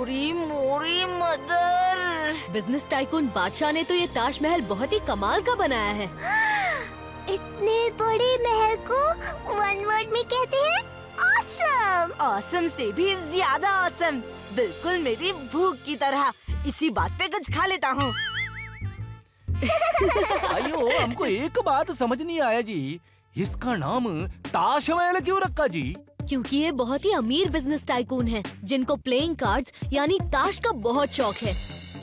मोरी मोरी mother. Business tycoon बादशाह ने तो ये ताजमहल बहुत ही कमाल का बनाया है। इतने बड़े महल को वन वर्ड में कहते हैं ऑसम। ऑसम से भी ज्यादा ऑसम, बिल्कुल मेरी भूख की तरह। इसी बात पे कुछ खा लेता हूँ। अयो, हमको एक बात समझ नहीं आया जी, इसका नाम ताजमहल क्यों रखा जी? क्योंकि ये बहुत ही अमीर बिजनेस टाइकून हैं, जिनको प्लेइंग कार्ड्स यानी ताश का बहुत शौक है।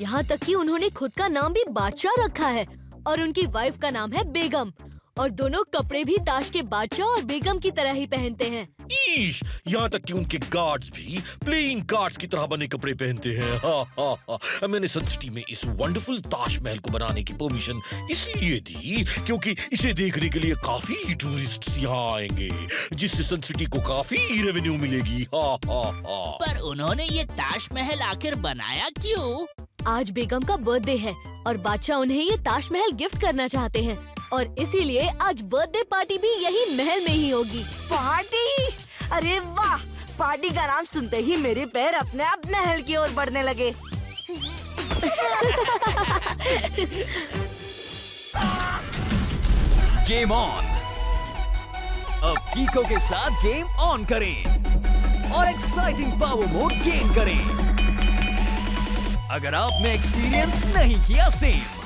यहाँ तक कि उन्होंने खुद का नाम भी बादशाह रखा है और उनकी वाइफ का नाम है बेगम, और दोनों कपड़े भी ताश के बादशाह और बेगम की तरह ही पहनते हैं। ईश, यहाँ तक कि उनके गार्ड्स भी प्लेइंग कार्ड्स की तरह बने कपड़े पहनते हैं। हा। मैंने सन सिटी में इस वंडरफुल ताजमहल को बनाने की परमिशन इसलिए दी क्योंकि इसे देखने के लिए काफी टूरिस्ट यहाँ आएंगे, जिससे सन सिटी को काफी रेवेन्यू मिलेगी। हा। पर उन्होंने ये ताजमहल आखिर बनाया क्यों? आज बेगम का बर्थडे है और बादशाह उन्हें ये ताजमहल गिफ्ट करना चाहते हैं, और इसीलिए आज बर्थडे पार्टी भी यही महल में ही होगी। पार्टी? अरे वाह! पार्टी का नाम सुनते ही मेरे पैर अपने आप महल की ओर बढ़ने लगे। Game on. अब कीको के साथ गेम ऑन करें और एक्साइटिंग पावर मोड गेन करें। अगर आपने एक्सपीरियंस नहीं किया सेम,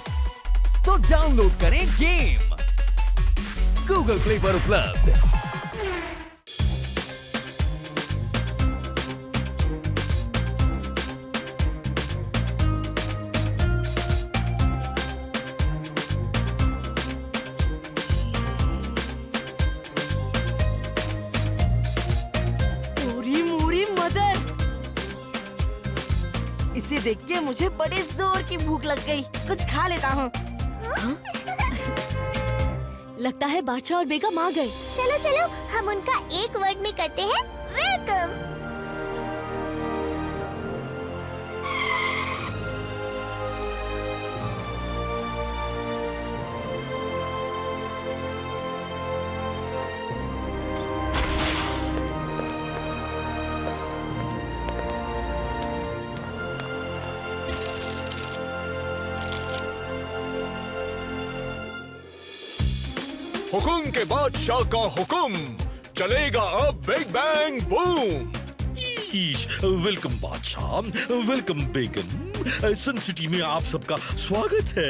तो डाउनलोड करें गेम गूगल प्ले पर उपलब्ध। मोरी मोरी मदर, इसे देख के मुझे बड़े जोर की भूख लग गई। कुछ खा लेता हूँ। लगता है बादशाह और बेगम आ गए। चलो चलो, हम उनका एक वर्ड में करते हैं वेलकम। हुकुम के बादशाह का हुकुम, चलेगा अब बिग बैंग बूम। ईश, वेलकम बादशाह, वेलकम बेगम। सन सिटी में आप सबका स्वागत है।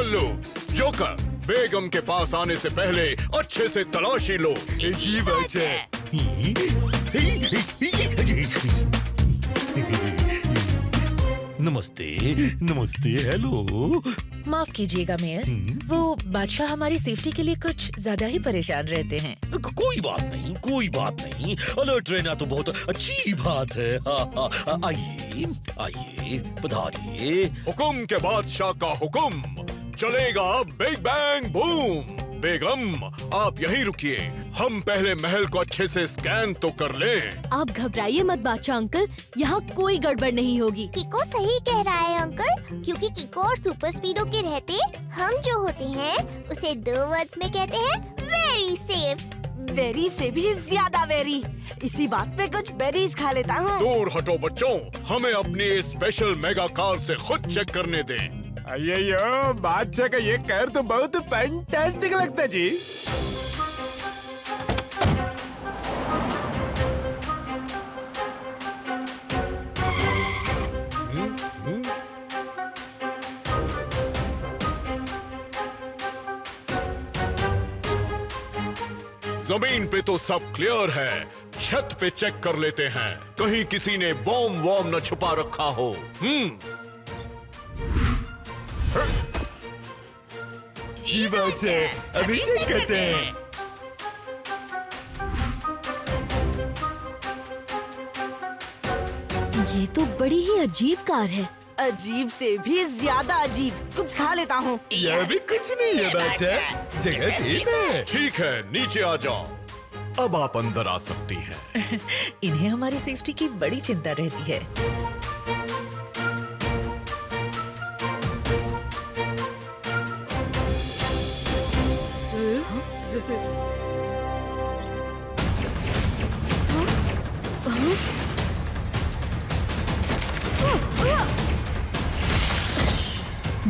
लो जोकर, बेगम के पास आने से पहले अच्छे से तलाशी लो। जी बादशाह। नमस्ते नमस्ते, हेलो। माफ कीजिएगा मेयर, वो बादशाह हमारी सेफ्टी के लिए कुछ ज्यादा ही परेशान रहते हैं। कोई बात नहीं, कोई बात नहीं। अलर्ट रहना तो बहुत अच्छी बात है। आइए आइए, पधारिए। हुकुम के बादशाह का हुकुम, चलेगा बिग बैंग बूम। बेगम, आप यहीं रुकिए, हम पहले महल को अच्छे से स्कैन तो कर लें। आप घबराइए मत बादशाह अंकल, यहाँ कोई गड़बड़ नहीं होगी। किको सही कह रहा है अंकल, क्योंकि किको और सुपर स्पीडो के रहते हम जो होते हैं उसे 2 वर्ड्स में कहते हैं वेरी सेफ। बेरी से भी ज्यादा बेरी। इसी बात पे कुछ बेरीज खा लेता हूँ। दूर हटो बच्चों, हमें अपनी स्पेशल मेगा कार से खुद चेक करने दें। अयो, बादशाह का ये कार तो बहुत फैंटास्टिक लगता जी। जमीन पे तो सब क्लियर है, छत पे चेक कर लेते हैं, कहीं किसी ने बॉम्ब वॉम्ब न छुपा रखा हो। जी बादशाह, अभी चेक करते हैं। ये तो बड़ी ही अजीब कार है। अजीब से भी ज्यादा अजीब। कुछ खा लेता हूँ। यह भी कुछ नहीं है बादशाह, जगह सेफ है। ठीक है, नीचे आ जाओ, अब आप अंदर आ सकती हैं। इन्हें हमारी सेफ्टी की बड़ी चिंता रहती है।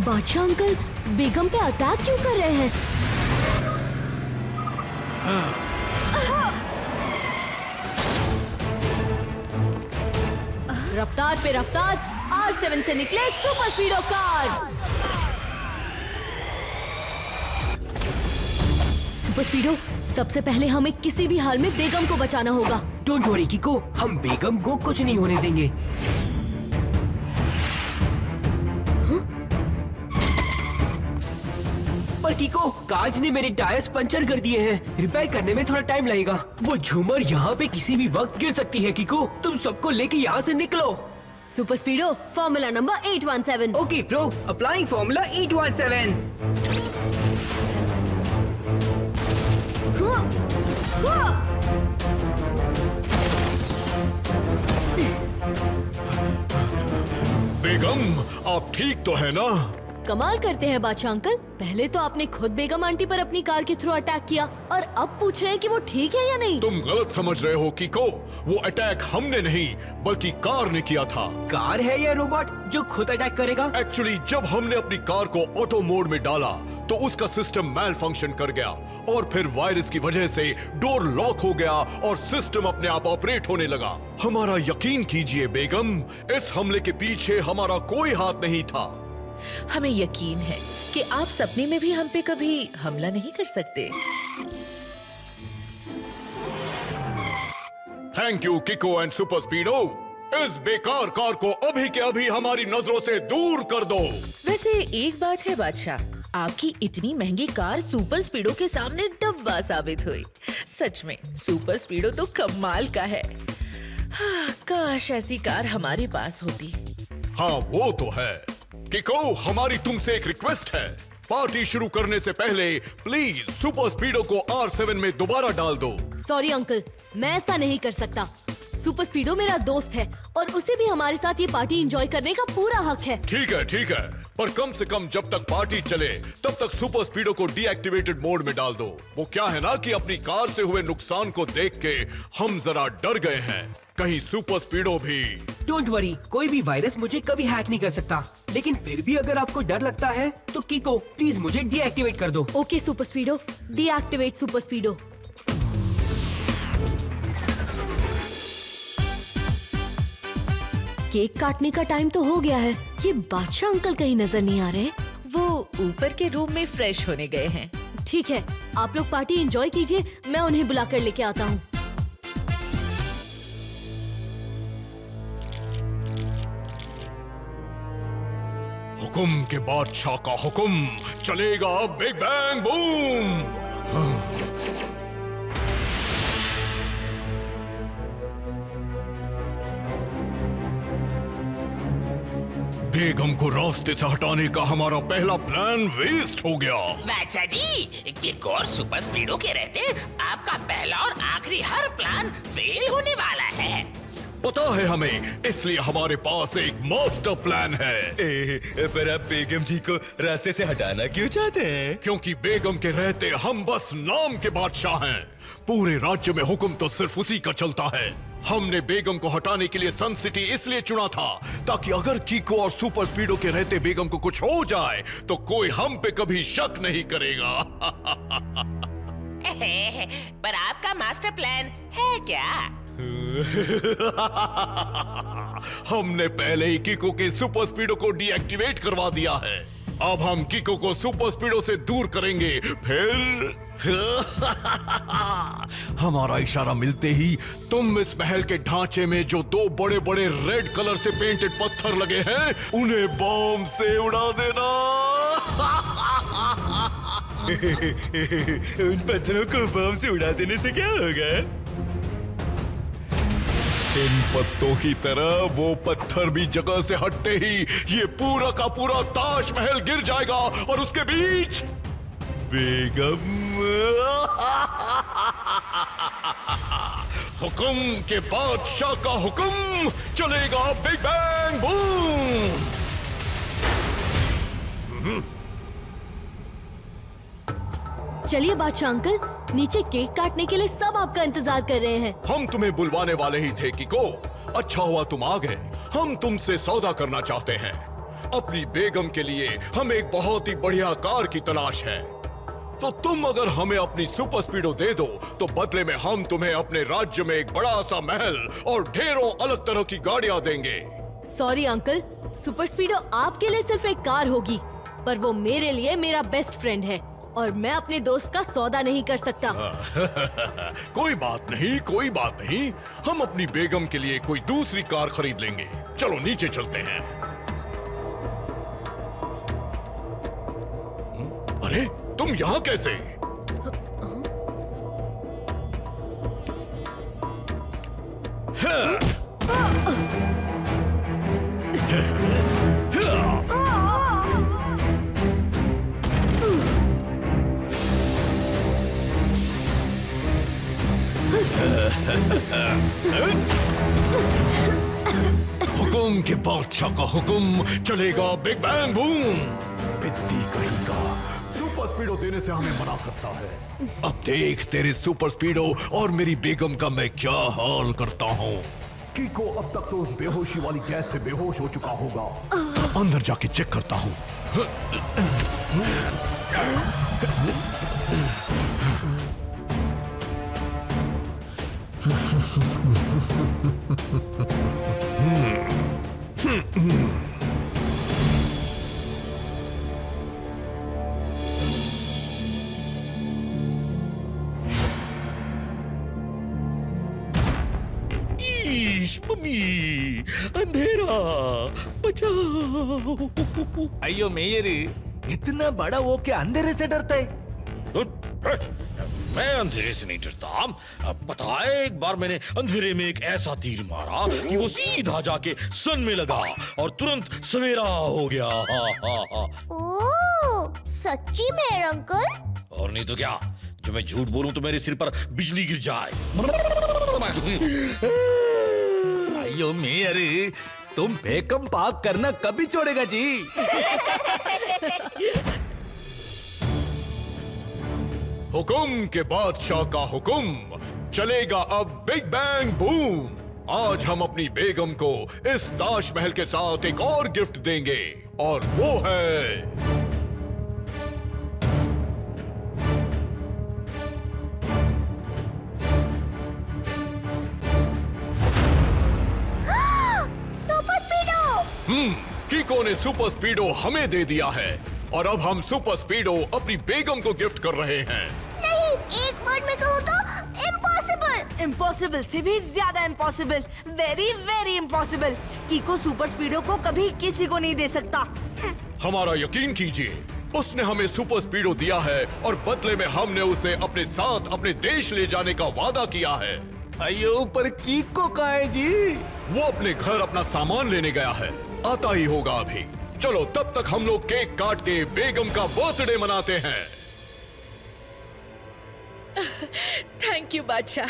बादशाह अंकल बेगम पे अटैक क्यों कर रहे हैं? रफ्तार पे रफ्तार, R7 से निकले सुपर स्पीडो कार। सुपर स्पीडो, सबसे पहले हमें किसी भी हाल में बेगम को बचाना होगा। डोंट वरी किको, हम बेगम को कुछ नहीं होने देंगे। पर किको, काज ने मेरे टायर्स पंचर कर दिए हैं। रिपेयर करने में थोड़ा टाइम लगेगा। वो झूमर यहाँ पे किसी भी वक्त गिर सकती है किको। तुम सबको लेके यहाँ से निकलो। Super Speedo, formula number 817। Okay pro, applying formula 817। बेगम, आप ठीक तो है ना? कमाल करते हैं बादशाह अंकल, पहले तो आपने खुद बेगम आंटी पर अपनी कार के थ्रू अटैक किया और अब पूछ रहे हैं कि वो ठीक है या नहीं। तुम गलत समझ रहे हो किको। वो अटैक हमने नहीं बल्कि कार ने किया था। कार है या रोबोट जो खुद अटैक करेगा? एक्चुअली जब हमने अपनी कार को ऑटो मोड में डाला तो उसका सिस्टम मैल फंक्शन कर गया और फिर वायरस की वजह से डोर लॉक हो गया और सिस्टम अपने आप ऑपरेट होने लगा। हमारा यकीन कीजिए बेगम, इस हमले के पीछे हमारा कोई हाथ नहीं था। हमें यकीन है कि आप सपने में भी हम पे कभी हमला नहीं कर सकते। Thank you Kiko and super Speedo. इस बेकार कार को अभी के अभी हमारी नजरों से दूर कर दो। वैसे एक बात है बादशाह, आपकी इतनी महंगी कार सुपर स्पीडो के सामने डब्बा साबित हुई। सच में सुपर स्पीडो तो कमाल का है। काश ऐसी कार हमारे पास होती। हाँ वो तो है। किको, हमारी तुमसे एक रिक्वेस्ट है। पार्टी शुरू करने से पहले प्लीज सुपर स्पीडो को R7 में दोबारा डाल दो। सॉरी अंकल, मैं ऐसा नहीं कर सकता। सुपर स्पीडो मेरा दोस्त है और उसे भी हमारे साथ ये पार्टी एंजॉय करने का पूरा हक है। ठीक है, पर कम से कम जब तक पार्टी चले तब तक सुपर स्पीडो को डीएक्टिवेटेड मोड में डाल दो। वो क्या है ना कि अपनी कार से हुए नुकसान को देख के हम जरा डर गए हैं, कहीं सुपर स्पीडो भी। डोंट वरी, कोई भी वायरस मुझे कभी हैक नहीं कर सकता। लेकिन फिर भी अगर आपको डर लगता है तो किको प्लीज मुझे डीएक्टिवेट कर दो। Okay super स्पीडो, deactivate super स्पीडो। Cake काटने का टाइम तो हो गया है। ये बादशाह अंकल कहीं नजर नहीं आ रहे। वो ऊपर के रूम में फ्रेश होने गए हैं। ठीक है, आप लोग पार्टी एंजॉय कीजिए, मैं उन्हें बुलाकर लेके आता हूँ। हुकुम के बादशाह का हुकुम चलेगा बिग बैंग बूम। बेगम को रास्ते से हटाने का हमारा पहला प्लान वेस्ट हो गया। बादशाह जी, किको और सुपर स्पीडो के रहते आपका पहला और आखिरी हर प्लान फेल होने वाला है। पता है हमें, इसलिए हमारे पास एक मास्टर प्लान है। पर आप बेगम जी को रास्ते से हटाना क्यों चाहते हैं? क्योंकि बेगम के रहते हम बस नाम के बादशाह हैं। पूरे राज्य में हुक्म तो सिर्फ उसी का चलता है। हमने बेगम को हटाने के लिए सन सिटी इसलिए चुना था ताकि अगर कीको और सुपर स्पीडो के रहते बेगम को कुछ हो जाए तो कोई हम पे कभी शक नहीं करेगा। पर आपका मास्टर प्लान है क्या? हमने पहले ही किको के सुपर स्पीडो को डीएक्टिवेट करवा दिया है। अब हम किको को सुपर स्पीडो से दूर करेंगे, फिर हमारा इशारा मिलते ही तुम इस महल के ढांचे में जो दो बड़े बड़े रेड कलर से पेंटेड पत्थर लगे हैं उन्हें बॉम्ब से उड़ा देना। उन पत्थरों को बम से उड़ा देने से क्या होगा? इन पत्तों की तरह वो पत्थर भी जगह से हटते ही ये पूरा का पूरा ताजमहल गिर जाएगा और उसके बीच बेगम। हुक्म के बादशाह का हुक्म चलेगा बिग बैंग बूम। चलिए बादशाह अंकल, नीचे केक काटने के लिए सब आपका इंतजार कर रहे हैं। हम तुम्हें बुलवाने वाले ही थे किको। अच्छा हुआ तुम आ गए। हम तुमसे सौदा करना चाहते हैं। अपनी बेगम के लिए हमें एक बहुत ही बढ़िया कार की तलाश है। तो तुम अगर हमें अपनी सुपर स्पीडो दे दो तो बदले में हम तुम्हें अपने राज्य में एक बड़ा सा महल और ढेरों अलग तरह की गाड़ियां देंगे। सॉरी अंकल, सुपर स्पीडो आपके लिए सिर्फ एक कार होगी, पर वो मेरे लिए मेरा बेस्ट फ्रेंड है और मैं अपने दोस्त का सौदा नहीं कर सकता। कोई बात नहीं, कोई बात नहीं, हम अपनी बेगम के लिए कोई दूसरी कार खरीद लेंगे। चलो नीचे चलते हैं। अरे तुम यहाँ कैसे? हुकुम के बादशाह का हुकुम चलेगा, बिग बैंग बूम। पिद्दी कहीं का सुपर स्पीडो देने से हमें मना करता है। अब देख तेरे सुपर स्पीडो और मेरी बेगम का मैं क्या हाल करता हूँ। कीको अब तक तो उस बेहोशी वाली गैस से बेहोश हो चुका होगा। अंदर जाके चेक करता हूँ। मम्मी, अंधेरा, बचाओ। अयो मेयर, इतना बड़ा वो क्या अंधेरे से डरता है? मैं अंधेरे से नहीं डरता। अब पता है, एक बार मैंने अंधेरे में एक ऐसा तीर मारा कि वो सीधा जाके सन में लगा और तुरंत सवेरा हो गया। ओह, सच्ची में अंकल? और नहीं तो क्या, जो मैं झूठ बोलूं तो मेरे सिर पर बिजली गिर जाए। अयो मेयर, तुम बेकम पाक करना कभी छोड़ेगा जी? हुकुम के बादशाह का हुकुम चलेगा, अब बिग बैंग बूम। आज हम अपनी बेगम को इस ताजमहल के साथ एक और गिफ्ट देंगे और वो है सुपर स्पीडो। कीको ने सुपर स्पीडो हमें दे दिया है और अब हम सुपर स्पीडो अपनी बेगम को गिफ्ट कर रहे हैं। नहीं, एक वर्ड में कहूँ तो इम्पॉसिबल। इम्पॉसिबल से भी ज्यादा impossible, very very impossible. Kiko super Speedo को कभी किसी को नहीं दे सकता। हमारा यकीन कीजिए, उसने हमें सुपर स्पीडो दिया है और बदले में हमने उसे अपने साथ अपने देश ले जाने का वादा किया है। अयो पर कीको कहाँ है जी? वो अपने घर अपना सामान लेने गया है, आता ही होगा अभी। चलो तब तक हम लोग केक काट के बेगम का बर्थडे मनाते हैं। थैंक यू बादशाह,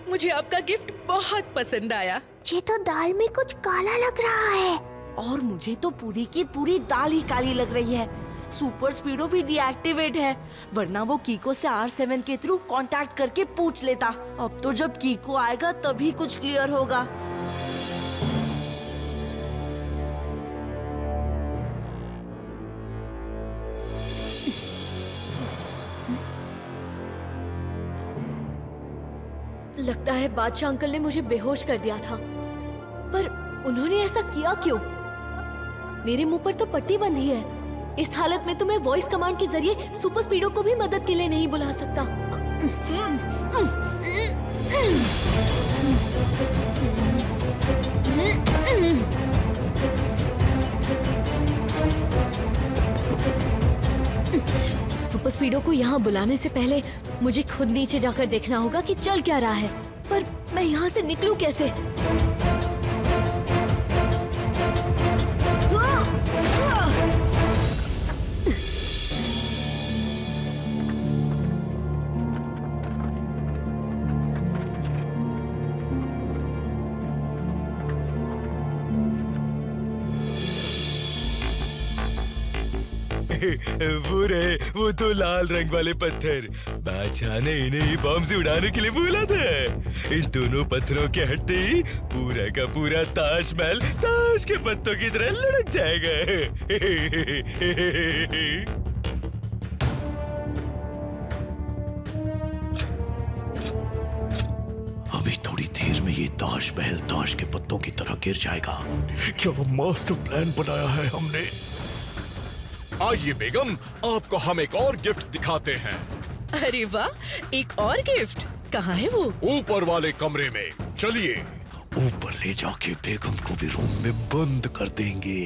मुझे आपका गिफ्ट बहुत पसंद आया। ये तो दाल में कुछ काला लग रहा है। और मुझे तो पूरी की पूरी दाल ही काली लग रही है। सुपर स्पीडो भी डीएक्टिवेट है, वरना वो कीको से R7 के थ्रू कांटेक्ट करके पूछ लेता। अब तो जब कीको आएगा तभी कुछ क्लियर होगा। लगता है बादशाह अंकल ने मुझे बेहोश कर दिया था, पर उन्होंने ऐसा किया क्यों? मेरे मुंह पर तो पट्टी बंधी है। इस हालत में तो मैं वॉइस कमांड के जरिए सुपर स्पीडो को भी मदद के लिए नहीं बुला सकता। सुपर स्पीडो को यहाँ बुलाने से पहले मुझे खुद नीचे जाकर देखना होगा कि चल क्या रहा है। पर मैं यहाँ से निकलूं कैसे? वो रहे वो दो लाल रंग वाले पत्थर। बादशाह ने इन्हें बम से उड़ाने के लिए बोला था। इन दोनों पत्थरों के हटते ही पूरा का पूरा ताजमहल ताश के पत्तों की तरह लुढ़क जाएगा। अभी थोड़ी देर में ये ताजमहल ताश के पत्तों की तरह गिर जाएगा। क्या मास्टर प्लान बनाया है हमने। आइए बेगम, आपको हम एक और गिफ्ट दिखाते हैं। अरे वाह, एक और गिफ्ट। कहाँ है वो? ऊपर वाले कमरे में, चलिए। ऊपर ले जाके बेगम को भी रूम में बंद कर देंगे।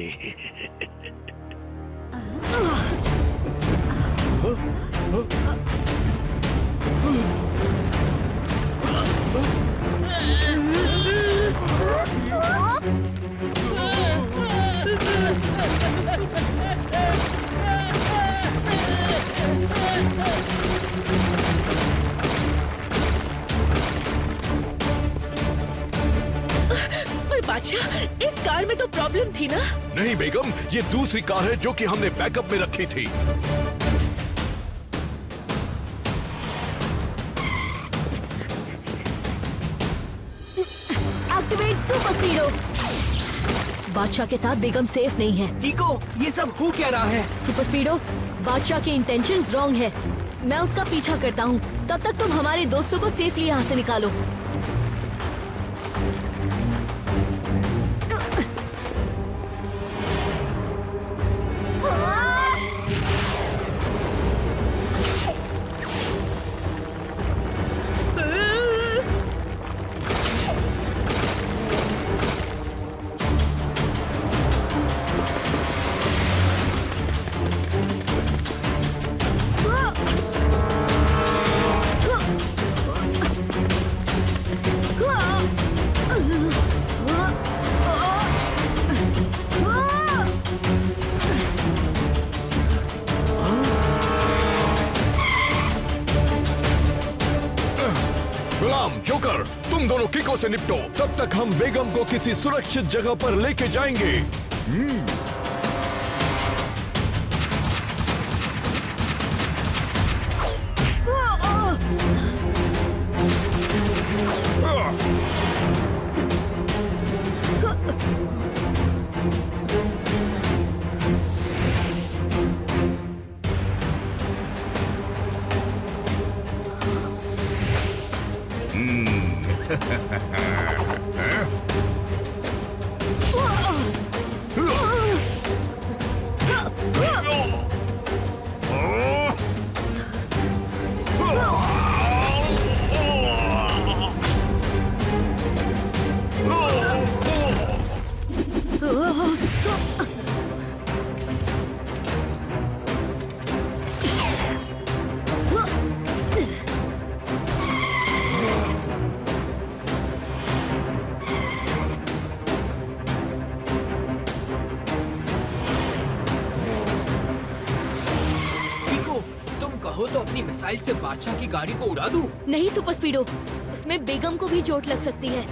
पर बादशाह, इस कार में तो प्रॉब्लम थी ना? नहीं बेगम, ये दूसरी कार है जो कि हमने बैकअप में रखी थी। Activate super स्पीडो। बादशाह के साथ बेगम सेफ नहीं है। कीको, ये सब हो क्या रहा है? सुपर स्पीडो, बादशाह के इंटेंशंस रॉन्ग है। मैं उसका पीछा करता हूँ, तब तक तुम हमारे दोस्तों को सेफली यहाँ से निकालो। जोकर, तुम दोनों किको से निपटो, तब तक हम बेगम को किसी सुरक्षित जगह पर लेके जाएंगे। तो अपनी मिसाइल से बादशाह की गाड़ी को उड़ा दूं? नहीं सुपर स्पीडो, उसमें बेगम को भी चोट लग सकती है।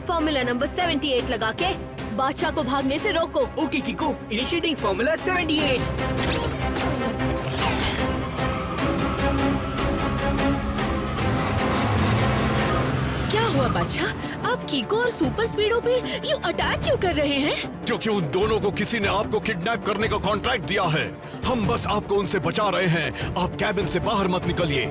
फॉर्मूला नंबर 78 लगा के बादशाह को भागने से रोको। Okay कीको, initiating formula 78। क्या हुआ बादशाह? आप कीको और सुपर स्पीडो पे यूं अटैक क्यों कर रहे हैं? क्योंकि उन दोनों को किसी ने आपको किडनैप करने का कॉन्ट्रैक्ट दिया है। हम बस आपको उनसे बचा रहे हैं। आप कैबिन से बाहर मत निकलिए।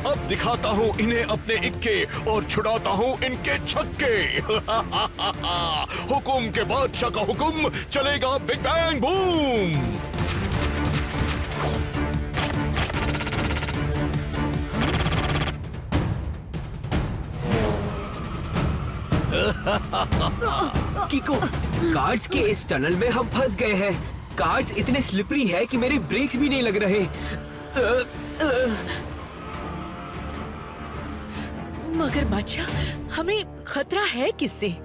अब दिखाता हूँ इन्हें अपने इक्के और छुड़ाता हूँ इनके छक्के। हुकुम के बादशाह का हुकुम चलेगा, बिग बैंग बूम। कीको, कार्ड्स के इस टनल में हम फंस गए हैं। कार्ड्स इतने स्लिपरी है कि मेरे ब्रेक्स भी नहीं लग रहे। मगर बादशाह, हमें खतरा है किससे?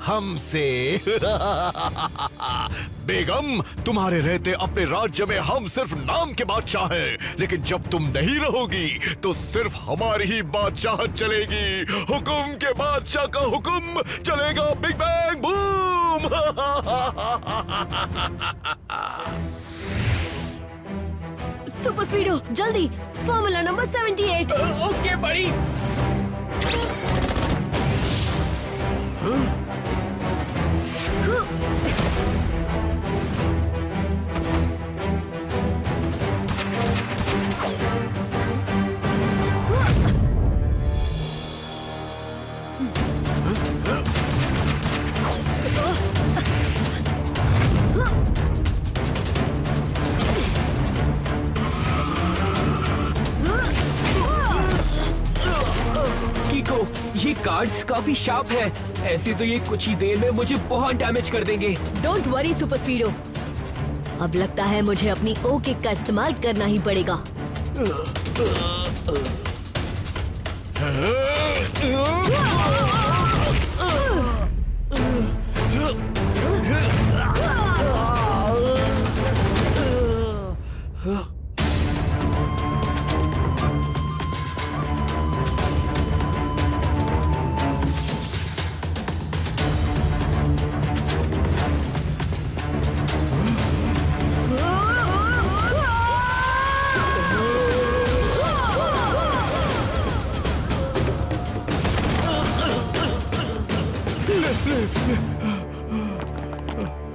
हमसे। बेगम, तुम्हारे रहते अपने राज्य में हम सिर्फ नाम के बादशाह हैं, लेकिन जब तुम नहीं रहोगी तो सिर्फ हमारी ही बादशाहत चलेगी। हुकुम के बादशाह का हुकुम चलेगा। Big bang boom. सुपर स्पीडो जल्दी, फॉर्मूला नंबर 78। ओके बड़ी। कीको, ये कार्ड्स काफी शार्प है। ऐसे तो ये कुछ ही देर में मुझे बहुत डैमेज कर देंगे। डोंट वरी सुपर स्पीडो, अब लगता है मुझे अपनी ओ किक का इस्तेमाल करना ही पड़ेगा।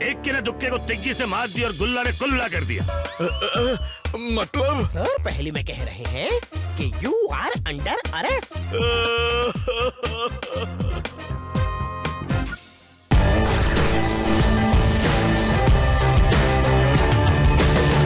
एक के ने दुक्के को तिग्गी से मार दिया और गुल्ला ने कुल्ला कर दिया। मतलब सर, पहले में कह रहे हैं कि यू आर अंडर अरेस्ट।